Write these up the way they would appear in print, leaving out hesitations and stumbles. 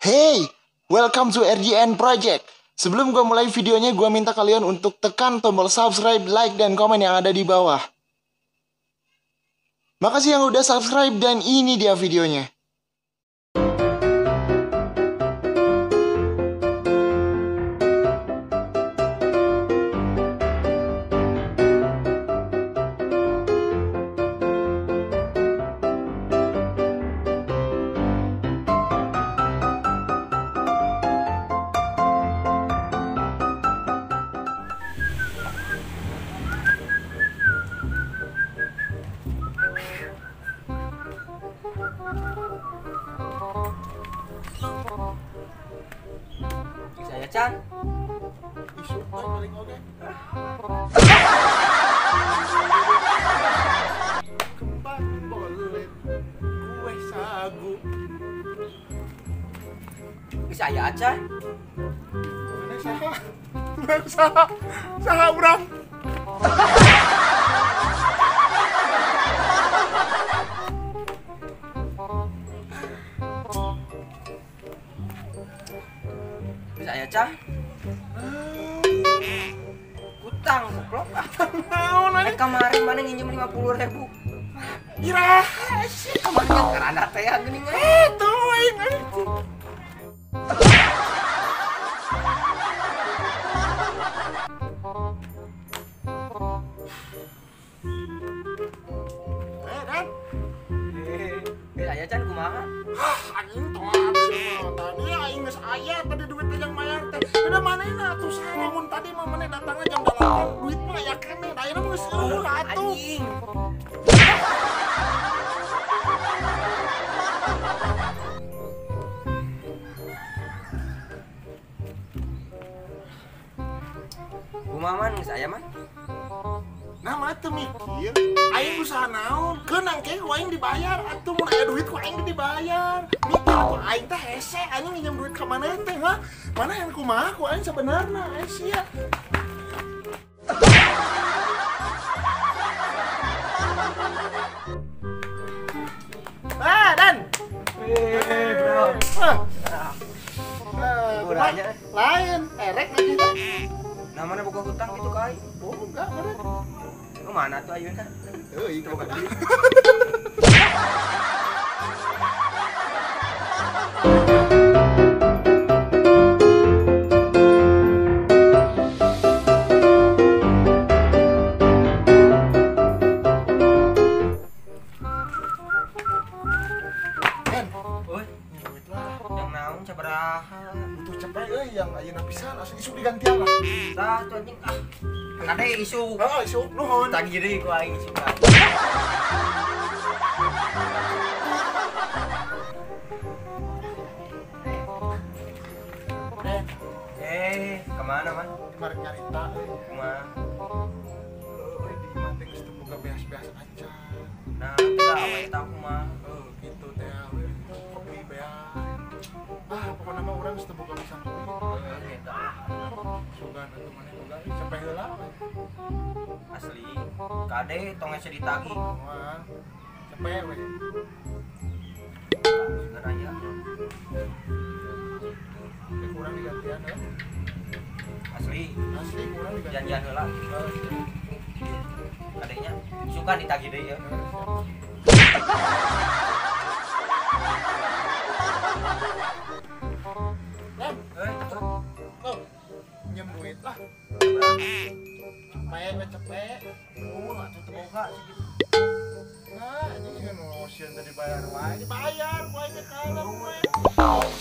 Hey, welcome to RGN Project. Sebelum gue mulai videonya, gue minta kalian untuk tekan tombol subscribe, like, dan komen yang ada di bawah. Makasih yang udah subscribe dan ini dia videonya. Saya Chan. Isu paling oke. Kembang bolet, kue sagu. Saya Chan. Mana saha? Mana saha? Saha urang. Saya Chan. Utang goblok. Kemarin mana nginjem 50.000. Ira, Kemarin karena teh geuning tuh ini. Dan saya Chan kumaha? anjing toat semua tadi aing geus aya tadi duit yang mayar teh. Udah manehna atuh saha mun tadi mah maneh datangna jam 8 duit mah aya keneh. Da ayeuna mah geus eueuh atuh. Anjing. Kumaha man saya man? Nah mah teu mikir aing usaha naon keunang ke ku aing dibayar atuh mun aya duit ku aing dibayar. Mikir atuh aing teh hese anjing nginjem duit ka maneh teh mah. Mana yang kumaha ku aing sabenerna sia. Dan. Bro. Kurangnya Lain, erek lagi teh. namanya buka hutang gitu kai. Oh, enggak, bener. Kemana tuh ayo kan? Euy, coba tadi. Ben, Woi, duit lah. yang naon sabaraha? Butuh cepet euy yang ayeuna pisan asup isu digantian lah. Tah tuh anjing ah. Kade isu. Heeh, isu nuhun. Tagi deui ku aing isu kan. Kemana man? Kemarin nyarita euy. Kumaha? Euy, di imah teh geus teu boga beas-beas aja. Nah, tidak awe tah kumaha? Gitu teh euy. Kopi bea. Pokona mah urang geus teu boga pisan duit. Eta Sugan atuh maneh boga sampai heula we. asli. Kade tong ese ditagih. Moal cepet we. Segar aya. Teh kurang digantian ya. Asli. Asli kurang digantian. Janjian heula. Kadenya suka ditagih deui ya. Dan, Tuh. oh, pinjam duit lah. Cepet we cepet. Atuh teu boga segitu. Nah, ini kan motion tadi bayar wae. Dibayar wae ke kalem we.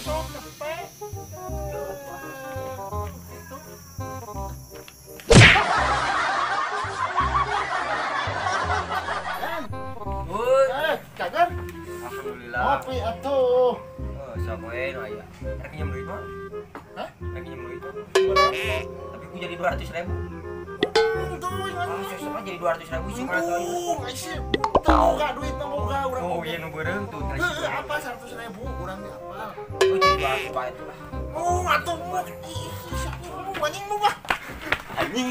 Sok cepet. Itu. Dan, Woi, cager. alhamdulillah. Kopi atuh. Oh, sapoe nu aya. Rek pinjem duit mah. Hah? Rek pinjem duit mah. Berapa? Tapi ku jadi 200.000. Untung Ah, sesuk aja jadi 200.000 sih mah tuh. untung aisyah. Temoga duit temoga urang. Oh, iya nu beureum tuh. Apa 100.000 urang di apa? Oh, jadi 200 bae tuh lah. Atuh mu. Ih, siapa mu anjing mu mah. Anjing.